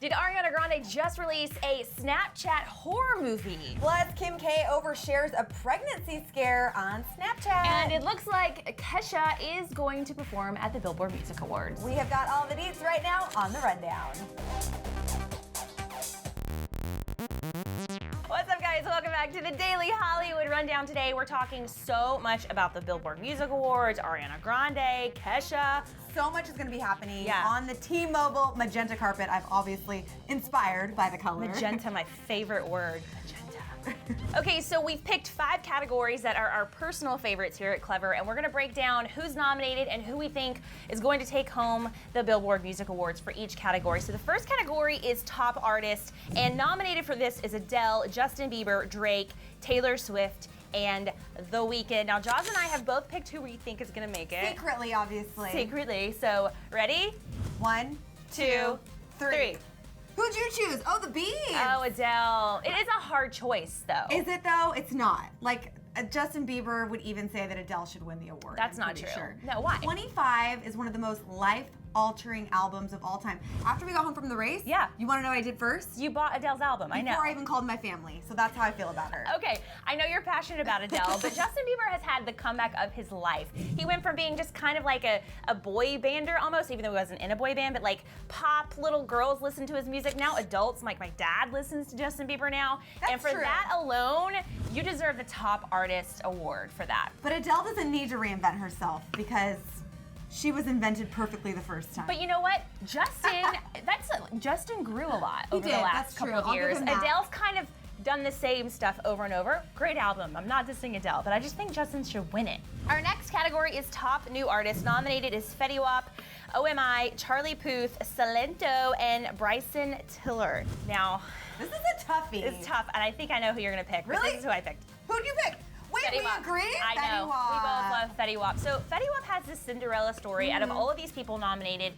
Did Ariana Grande just release a Snapchat horror movie? Plus, Kim K overshares a pregnancy scare on Snapchat. And it looks like Kesha is going to perform at the Billboard Music Awards. We have got all the deets right now on the rundown. What's up, guys? Welcome back to the Daily Hollywood Rundown. Today, we're talking so much about the Billboard Music Awards, Ariana Grande, Kesha. So much is going to be happening on the T-Mobile magenta carpet. I'm obviously inspired by the color. Magenta, my favorite word. Okay, so we've picked 5 categories that are our personal favorites here at Clevver, and we're gonna break down who's nominated and who we think is going to take home the Billboard Music Awards for each category. So the first category is Top Artist, and nominated for this is Adele, Justin Bieber, Drake, Taylor Swift, and The Weeknd. Now, Jaws and I have both picked who we think is gonna make it. Secretly, obviously. Secretly, so ready? 1, 2, 3. Who'd you choose? Oh, the Bees. Oh, Adele. It is a hard choice, though. Is it, though? It's not. Like, Justin Bieber would even say that Adele should win the award. That's not true. Sure. No, why? 25 is one of the most life-altering albums of all time. After we got home from the race, you want to know what I did first? You bought Adele's album, I know. Before I even called my family, so that's how I feel about her. Okay, I know you're passionate about Adele, but Justin Bieber has had the comeback of his life. He went from being just kind of like a boy bander almost, even though he wasn't in a boy band, but like pop, little girls listen to his music. Now adults, like my dad listens to Justin Bieber now. That's and for true. that alone, you deserve the Top Artist Award for that. But Adele doesn't need to reinvent herself because she was invented perfectly the first time. But you know what? Justin grew a lot over the last couple of years. Adele's kind of done the same stuff over and over. Great album. I'm not dissing Adele, but I just think Justin should win it. Our next category is Top New Artist. Nominated is Fetty Wap, OMI, Charlie Puth, Salento, and Bryson Tiller. Now, this is a toughie. It's tough, and I think I know who you're gonna pick. Really? This is who I picked. Who'd you pick? Wait, Fetty we Wap. agree? I know. We both love Fetty Wap. So Fetty Wap has this Cinderella story. Out of all of these people nominated,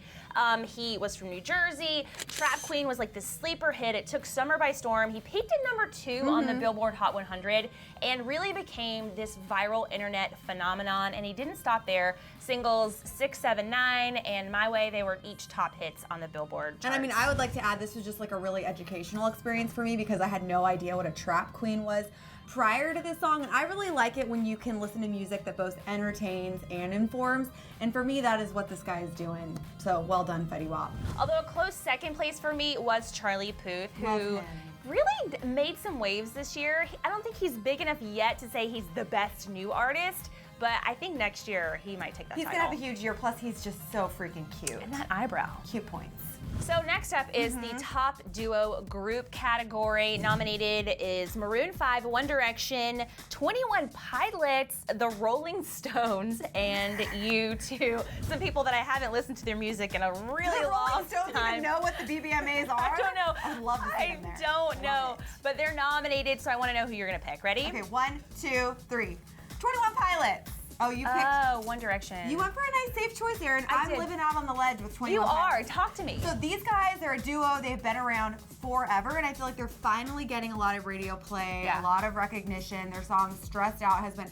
he was from New Jersey. Trap Queen was like this sleeper hit. It took summer by storm. He peaked at number 2 on the Billboard Hot 100 and really became this viral internet phenomenon. And he didn't stop there. Singles 6, 7, 9, and My Way, they were each top hits on the Billboard charts. And I mean, I would like to add, this was just like a really educational experience for me because I had no idea what a trap queen was prior to this song, and I really like it when you can listen to music that both entertains and informs, and for me, that is what this guy is doing. So well done, Fetty Wap. Although a close second place for me was Charlie Puth, who really made some waves this year. I don't think he's big enough yet to say he's the best new artist, but I think next year he might take that title. He's gonna have a huge year, plus he's just so freaking cute. And that eyebrow. Cute points. So next up is the Top Duo Group category. Nominated is Maroon 5, One Direction, 21 Pilots, The Rolling Stones, and U2. Some people that I haven't listened to their music in a really long Rolling Stones time. even know what the BBMAs are? I don't know. I'd love to see them there. I don't know. But they're nominated, so I want to know who you're going to pick. Ready? Okay, 1, 2, 3. 21 Pilots. Oh, you picked. Oh, One Direction. You went for a nice safe choice, Aaron. I'm living out on the ledge with 21 You Pilots. are. Talk to me. So these guys, they're a duo. They've been around forever, and I feel like they're finally getting a lot of radio play, a lot of recognition. Their song "Stressed Out" has been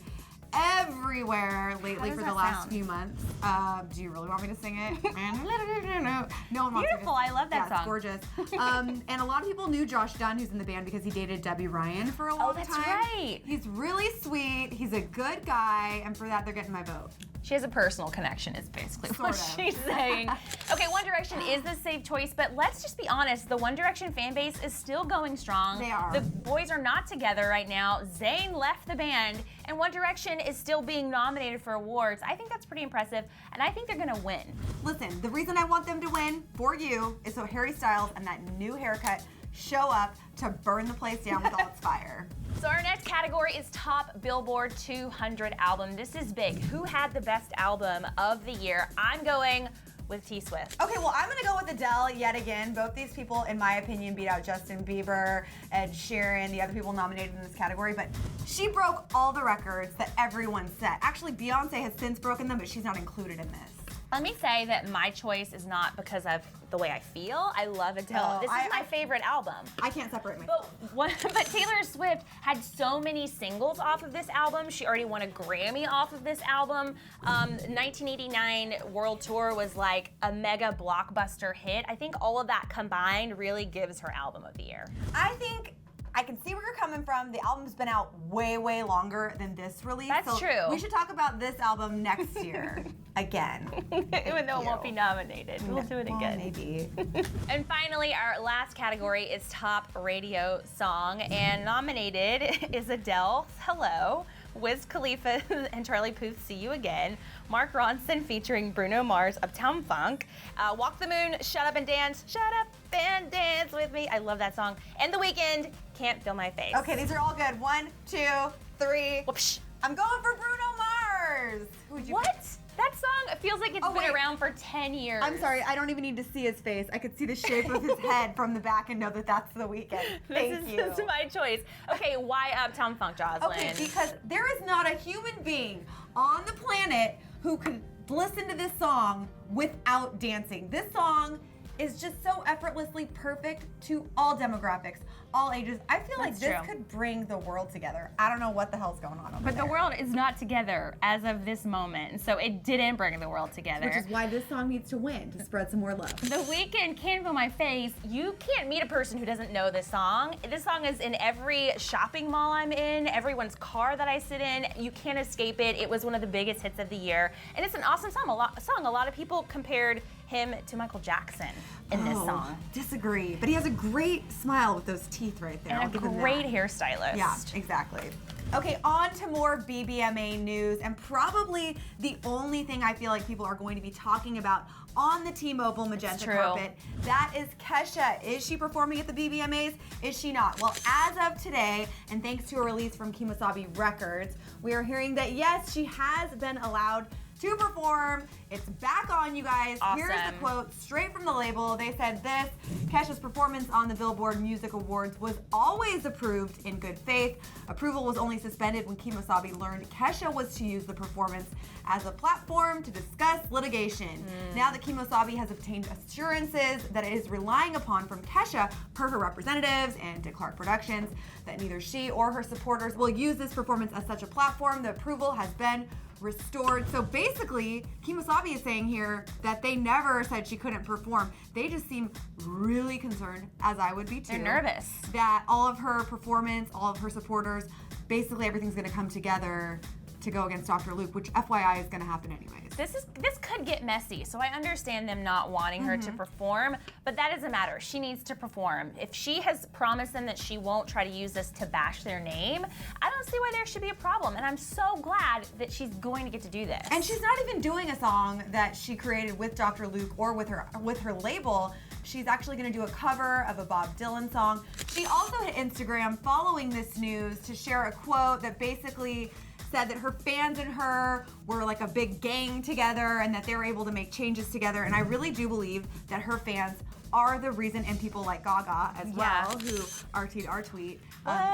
everywhere lately for the last few months. Do you really want me to sing it? No one wants Beautiful. I love that song. It's gorgeous. And a lot of people knew Josh Dunn, who's in the band, because he dated Debbie Ryan for a long time. Oh, that's right. He's really sweet. He's a good guy, and for that, they're getting my vote. She has a personal connection, is basically what she's saying. Okay, One Direction is the safe choice, but let's just be honest. The One Direction fan base is still going strong. They are. The boys are not together right now. Zayn left the band, and One Direction is still being nominated for awards. I think that's pretty impressive, and I think they're gonna win. Listen, the reason I want them to win for you is so Harry Styles and that new haircut show up to burn the place down with all its fire. So our next category is Top Billboard 200 Album. This is big. Who had the best album of the year? I'm going with T Swift. Okay, well, I'm gonna go with Adele yet again. Both these people, in my opinion, beat out Justin Bieber, Ed Sheeran, the other people nominated in this category, but she broke all the records that everyone set. Actually, Beyonce has since broken them, but she's not included in this. Let me say that my choice is not because of the way I feel. I love Adele. This is my favorite album. I can't separate myself. But Taylor Swift had so many singles off of this album. She already won a Grammy off of this album. 1989 World Tour was like a mega blockbuster hit. I think all of that combined really gives her Album of the Year. I think I can see where you're coming from. The album's been out way, way longer than this release. That's true. We should talk about this album next year again. Even though it won't be nominated. We'll do it again. Maybe. And finally, our last category is Top Radio Song. And nominated is Adele, Hello, Wiz Khalifa and Charlie Puth, See You Again, Mark Ronson featuring Bruno Mars, Uptown Funk, Walk the Moon, Shut Up and Dance, Shut Up and Dance With Me. I love that song. And The Weeknd, Can't Feel My Face. Okay, these are all good. 1, 2, 3. Whoopsh. I'm going for Bruno Mars. What? That song feels like it's been around for 10 years. I'm sorry, I don't even need to see his face. I could see the shape of his head from the back and know that that's The Weeknd. Thank you. This is my choice. Okay, why Uptown Funk, Jocelyn? Okay, because there is not a human being on the planet who could listen to this song without dancing. This song is just so effortlessly perfect to all demographics, all ages. I feel like this could bring the world together. I don't know what the hell's going on over there. But the world is not together as of this moment, so it didn't bring the world together. Which is why this song needs to win, to spread some more love. The Weeknd, Can't Feel My Face. You can't meet a person who doesn't know this song. This song is in every shopping mall I'm in, everyone's car that I sit in. You can't escape it. It was one of the biggest hits of the year. And it's an awesome song. A lot of people compared him to Michael Jackson in this song. Disagree. But he has a great smile with those teeth right there. And a great hairstylist. Yeah, exactly. Okay, on to more BBMA news, and probably the only thing I feel like people are going to be talking about on the T-Mobile Magenta carpet. That is Kesha. Is she performing at the BBMAs? Is she not? Well, as of today, and thanks to a release from Kemosabe Records, we are hearing that yes, she has been allowed to perform. It's back on, you guys. Awesome. Here's the quote straight from the label. They said this: Kesha's performance on the Billboard Music Awards was always approved in good faith. Approval was only suspended when Kemosabe learned Kesha was to use the performance as a platform to discuss litigation. Now that Kemosabe has obtained assurances that it is relying upon from Kesha per her representatives and to Clark Productions that neither she or her supporters will use this performance as such a platform, the approval has been restored. So basically, Kemosabe is saying here that they never said she couldn't perform. They just seem really concerned, as I would be too. They're nervous. That all of her performance, all of her supporters, basically everything's gonna come together to go against Dr. Luke, which FYI is gonna happen anyways. This could get messy, so I understand them not wanting her to perform, but that doesn't matter. She needs to perform. If she has promised them that she won't try to use this to bash their name, I don't see why there should be a problem, and I'm so glad that she's going to get to do this. And she's not even doing a song that she created with Dr. Luke or with her label. She's actually going to do a cover of a Bob Dylan song. She also hit Instagram following this news to share a quote that basically said that her fans and her were like a big gang together and that they were able to make changes together. And I really do believe that her fans are the reason, and people like Gaga as well, who RT'd our tweet,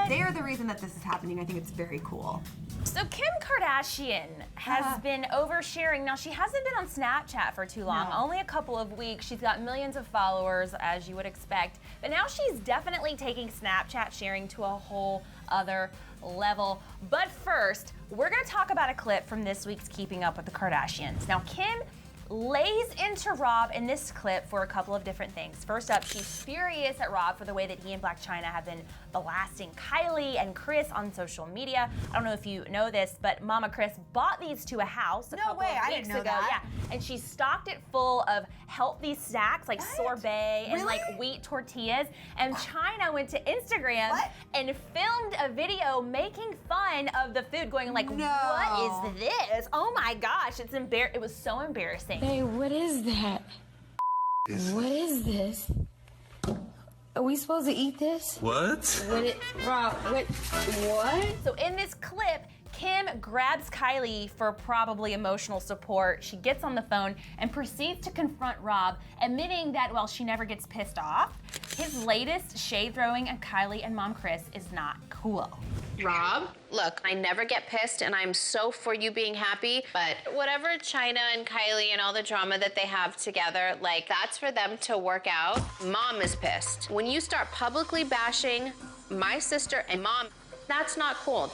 they are the reason that this is happening. I think it's very cool. So Kim Kardashian has been oversharing. Now, she hasn't been on Snapchat for too long, only a couple of weeks. She's got millions of followers, as you would expect. But now she's definitely taking Snapchat sharing to a whole other level. But first, we're gonna talk about a clip from this week's Keeping Up with the Kardashians. Now, Kim lays into Rob in this clip for a couple of different things. First up, she's furious at Rob for the way that he and Blac Chyna have been blasting Kylie and Kris on social media. I don't know if you know this, but Mama Kris bought these to a house a couple of weeks I didn't know ago. that. Yeah, and she stocked it full of healthy snacks like sorbet and like wheat tortillas. And Chyna went to Instagram and filmed a video making fun of the food, going like, "What is this? Oh my gosh, it was so embarrassing." Hey, what is that? What is this? Are we supposed to eat this? What? Rob, what? So in this clip, Kim grabs Kylie for probably emotional support. She gets on the phone and proceeds to confront Rob, admitting that while she never gets pissed off, his latest shade throwing at Kylie and Mom Kris is not cool. Rob? Look, I never get pissed, and I'm so for you being happy, but whatever China and Kylie and all the drama that they have together, like, that's for them to work out. Mom is pissed. When you start publicly bashing my sister and mom, that's not cool.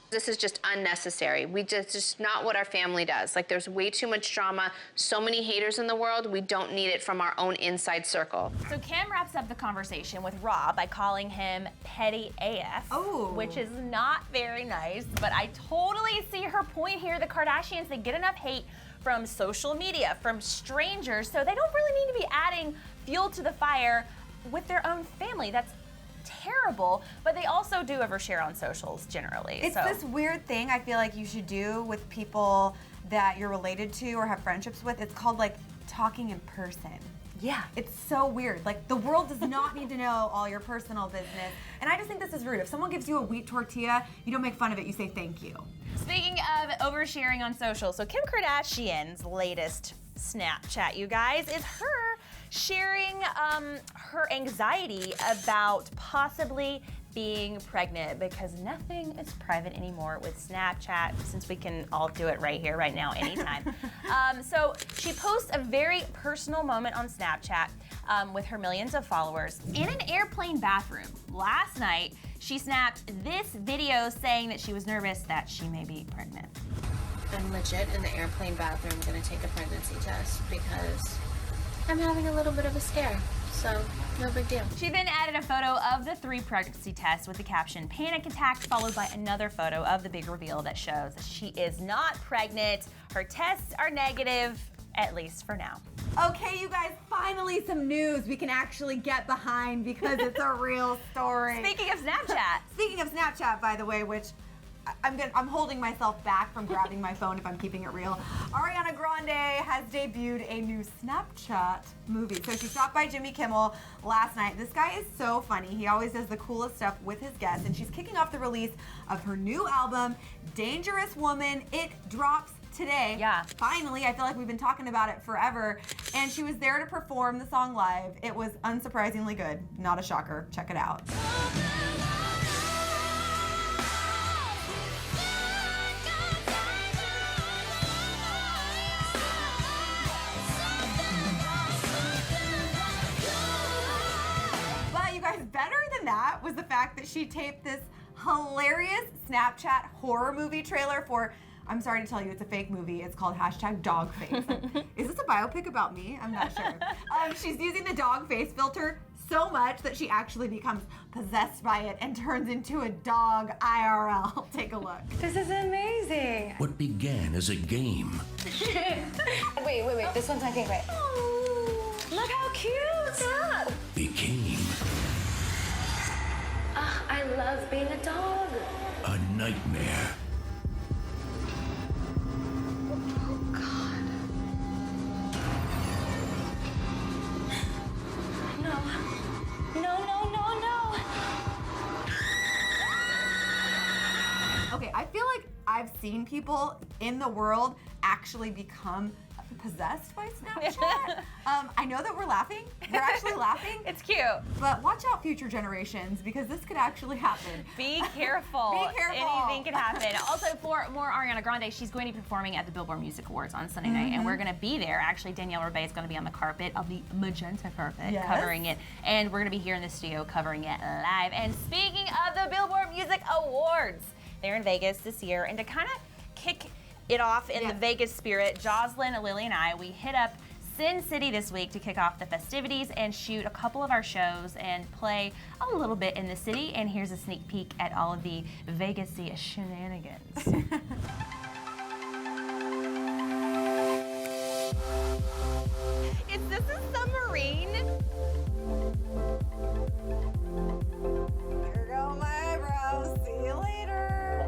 This is just unnecessary. Just not what our family does. Like, there's way too much drama, so many haters in the world. We don't need it from our own inside circle. So Kim wraps up the conversation with Rob by calling him petty AF, which is not very nice, but I totally see her point here. The Kardashians, they get enough hate from social media, from strangers, so they don't really need to be adding fuel to the fire with their own family. That's terrible, but they also do overshare on socials generally. It's this weird thing I feel like you should do with people that you're related to or have friendships with. It's called like talking in person. Yeah. It's so weird. Like, the world does not need to know all your personal business. And I just think this is rude. If someone gives you a wheat tortilla, you don't make fun of it, you say thank you. Speaking of oversharing on social, so Kim Kardashian's latest Snapchat, you guys, is her sharing her anxiety about possibly being pregnant, because nothing is private anymore with Snapchat, since we can all do it right here, right now, anytime. So she posts a very personal moment on Snapchat with her millions of followers in an airplane bathroom. Last night, she snapped this video saying that she was nervous that she may be pregnant. I'm legit in the airplane bathroom gonna take a pregnancy test because I'm having a little bit of a scare, so no big deal. She then added a photo of the 3 pregnancy tests with the caption, "Panic attack," followed by another photo of the big reveal that shows that she is not pregnant. Her tests are negative, at least for now. Okay, you guys, finally some news we can actually get behind because it's a real story. Speaking of Snapchat. Speaking of Snapchat, by the way, which I'm holding myself back from grabbing my phone if I'm keeping it real. Ariana Grande has debuted a new Snapchat movie. So she stopped by Jimmy Kimmel last night. This guy is so funny. He always does the coolest stuff with his guests, and she's kicking off the release of her new album, Dangerous Woman. It drops today. Yeah. Finally, I feel like we've been talking about it forever. And she was there to perform the song live. It was unsurprisingly good. Not a shocker. Check it out. Better than that was the fact that she taped this hilarious Snapchat horror movie trailer for, I'm sorry to tell you, it's a fake movie. It's called #Dogface. Is this a biopic about me? I'm not sure. She's using the dog face filter so much that she actually becomes possessed by it and turns into a dog IRL. Take a look. This is amazing. What began as a game. Wait. This one's my favorite. Oh, look how cute. Stop. Became I love being a dog. a nightmare. Oh, God. No. Okay, I feel like I've seen people in the world actually become possessed by Snapchat. I know that we're laughing. We're actually laughing. It's cute. But watch out, future generations, because this could actually happen. Be careful. Be careful. Anything could happen. Also, for more Ariana Grande, she's going to be performing at the Billboard Music Awards on Sunday night, and we're going to be there. Actually, Danielle Rebay is going to be on the carpet, of the magenta carpet, covering it, and we're going to be here in the studio covering it live. And speaking of the Billboard Music Awards, they're in Vegas this year, and to kind of kick it off in the Vegas spirit, Jocelyn, Lily, and I, we hit up Sin City this week to kick off the festivities and shoot a couple of our shows and play a little bit in the city. And here's a sneak peek at all of the Vegas-y shenanigans. Is this a submarine? Here go my eyebrows. See you later.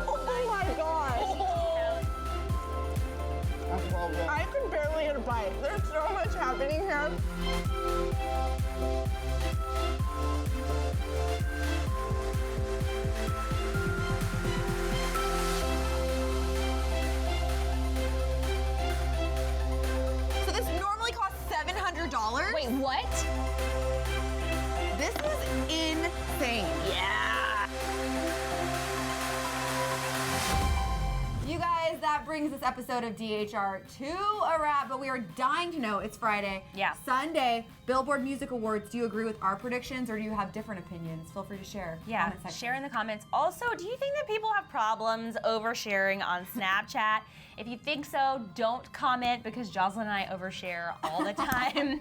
Oh my gosh. I can barely hit a bite. There's so much happening here. So this normally costs $700. Wait, what? insane. Yeah. You guys, that brings this episode of DHR to a wrap, but we are dying to know it's Friday. Yeah. Sunday, Billboard Music Awards. Do you agree with our predictions or do you have different opinions? Feel free to share. Yeah, Comment section. share in the comments. Also, do you think that people have problems oversharing on Snapchat? If you think so, don't comment because Jocelyn and I overshare all the time.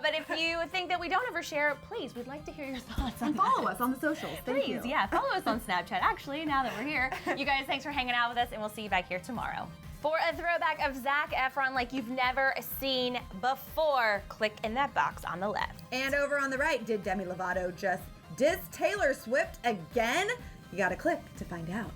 But if you think that we don't overshare, please, we'd like to hear your thoughts on And follow us on the socials. Thank Please, you. yeah, follow us on Snapchat, actually, now that we're here. You guys, thanks for hanging out with us, and we'll see you back here tomorrow. For a throwback of Zac Efron like you've never seen before, click in that box on the left. And over on the right, did Demi Lovato just diss Taylor Swift again? You gotta click to find out.